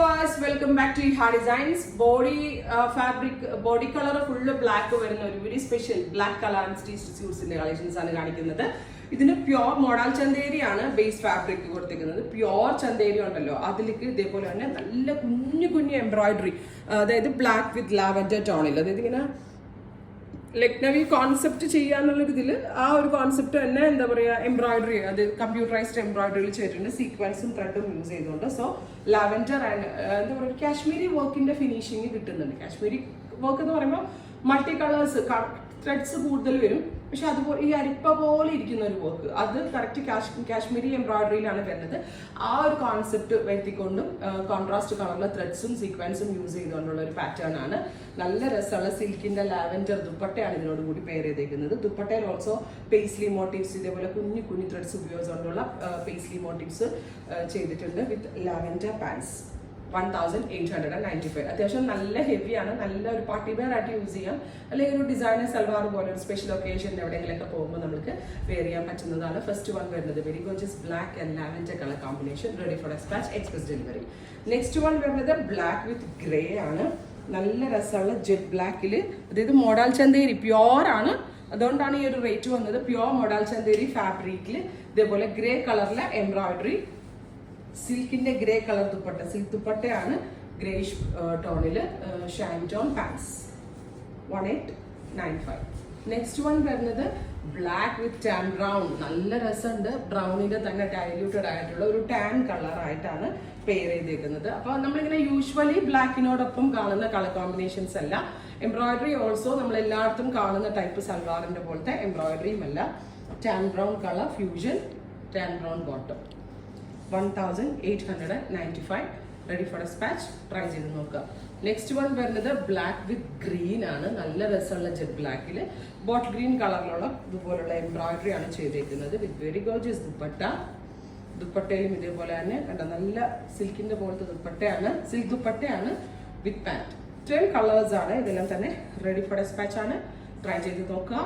viewers, welcome back to Iha Designs. Fabric body color full black വരുന്ന ഒരു very special black color and stitched suits ന്റെ collections ആണ് കാണിക്കുന്നത്. ഇതിന് pure model Chanderi ആണ് ബേസ് ഫാബ്രിക് കൊടുത്തിരിക്കുന്നത്. പ്യുവർ ചന്തേരി ഉണ്ടല്ലോ അതിലേക്ക് ഇതേപോലെ തന്നെ നല്ല കുഞ്ഞു കുഞ്ഞു എംബ്രോയിഡറി, അതായത് ബ്ലാക്ക് വിത്ത് ലാവൻഡർ ടോണിൽ, അതായത് ഇങ്ങനെ ലക്നവി കോൺസെപ്റ്റ് ചെയ്യാന്നുള്ളൊരു ഇതിൽ ആ ഒരു കോൺസെപ്റ്റ് തന്നെ എന്താ പറയുക എംബ്രോയിഡറി, അത് കമ്പ്യൂട്ടറൈസ്ഡ് എംബ്രോയിഡറിയിൽ ചെയ്തിട്ടുണ്ട്, സീക്വൻസും ത്രെഡും യൂസ് ചെയ്തുകൊണ്ട്. സോ ലാവൻഡർ ആൻഡ് എന്താ പറയുക കാശ്മീരി വർക്കിന്റെ ഫിനിഷിങ് കിട്ടുന്നുണ്ട്. കാശ്മീരി വർക്ക് എന്ന് പറയുമ്പോൾ മൾട്ടി കളേഴ്സ് ത്രെഡ്സ് കൂടുതൽ വരും, പക്ഷെ അതുപോലെ ഈ അരിപ്പ പോലെ ഇരിക്കുന്ന ഒരു വർക്ക് അത് കറക്റ്റ് കാശ്മീരി എംബ്രോയിഡറിയിലാണ് വരുന്നത്. ആ ഒരു കോൺസെപ്റ്റ് വരുത്തിക്കൊണ്ടും കോൺട്രാസ്റ്റ് കളറിലെ ത്രെഡ്സും സീക്വൻസും യൂസ് ചെയ്തുകൊണ്ടുള്ള ഒരു പാറ്റേൺ ആണ്. നല്ല രസമുള്ള സിൽക്കിന്റെ ലാവൻഡർ ദുപ്പട്ടയാണ് ഇതിനോട് കൂടി പെയർ ചെയ്തേക്കുന്നത്. ദുപ്പട്ടയിൽ ഓൾസോ പേസ്ലി മോട്ടീവ്സ്, ഇതേപോലെ കുഞ്ഞു കുഞ്ഞു ത്രെഡ്സ് ഉപയോഗിച്ചുകൊണ്ടുള്ള പേസ്ലി മോട്ടീവ്സ് ചെയ്തിട്ടുണ്ട് വിത്ത് ലാവൻഡർ പാൻസ്. 1895. അത്യാവശ്യം നല്ല ഹെവിയാണ്, നല്ല ഒരു പാർട്ടി വെയർ ആയിട്ട് യൂസ് ചെയ്യാം, അല്ലെങ്കിൽ ഒരു ഡിസൈനർ സൽവാർ പോലെ ഒരു സ്പെഷ്യൽ ഒക്കേഷൻ എവിടെയെങ്കിലൊക്കെ പോകുമ്പോൾ നമുക്ക് വെയർ ചെയ്യാൻ പറ്റുന്നതാണ്. ഫസ്റ്റ് വൺ വരുന്നത് very gorgeous black and lavender colour combination, ready for despatch, express delivery. Next one വരുന്നത് ബ്ലാക്ക് വിത്ത് ഗ്രേ ആണ്. നല്ല രസമുള്ള ജെറ്റ് ബ്ലാക്കിൽ, അതായത് മോഡൽ ചന്തേരി പ്യുവർ ആണ്, അതുകൊണ്ടാണ് ഈ ഒരു റേറ്റ് വന്നത്. പ്യുവർ മോഡൽ ചന്തേരി ഫാബ്രിക്കിൽ ഇതേപോലെ ഗ്രേ കളറിലെ എംബ്രോയിഡറി, സിൽക്കിന്റെ ഗ്രേ കളർ ദുപ്പട്ട, സിൽക്ക് ദുപ്പട്ടയാണ്, ഗ്രേഷ് ടോണില്, shine tone pants. 1895. Next one വരുന്നത് ബ്ലാക്ക് വിത്ത് ടാൻ ബ്രൗൺ. നല്ല രസമുണ്ട്, ബ്രൗണിന്റെ തന്നെ ഡൈല്യൂട്ടഡ് ആയിട്ടുള്ള ഒരു ടാൻ കളർ ആയിട്ടാണ് പെയർ ചെയ്തേക്കുന്നത്. അപ്പൊ നമ്മളിങ്ങനെ യൂഷ്വലി ബ്ലാക്കിനോടൊപ്പം കാണുന്ന കളർ കോമ്പിനേഷൻസ് അല്ല. എംബ്രോയിഡറി ഓൾസോ നമ്മൾ എല്ലായിടത്തും കാണുന്ന ടൈപ്പ് സൽവാറിന്റെ പോലത്തെ എംബ്രോയിഡറിയും അല്ല. Tan brown colour fusion, tan brown bottom. 1895. Ready for despatch. Try ചെയ്ത് നോക്കുക. നെക്സ്റ്റ് വൺ വരുന്നത് ബ്ലാക്ക് വിത്ത് ഗ്രീൻ ആണ്. നല്ല രസമുള്ള ജെറ്റ് ബ്ലാക്കിൽ ബോട്ടിൽ ഗ്രീൻ കളറിലുള്ള ഇതുപോലുള്ള എംബ്രോയിഡറി ആണ് ചെയ്തേക്കുന്നത് വിത്ത് വെരി ഗോർജിയസ് ദുപ്പട്ട. ദുപ്പട്ടയിലും ഇതേപോലെ തന്നെ കണ്ട നല്ല സിൽക്കിന്റെ പോലത്തെ ദുപ്പട്ടയാണ്, സിൽക്ക് ദുപ്പട്ടയാണ് വിത്ത് പാൻറ്. 10 കളേഴ്സ് ആണ് ഇതെല്ലാം തന്നെ. റെഡി ഫോർ ഡെസ്പാച്ച് ആണ്. ട്രൈ ചെയ്ത് നോക്കുക.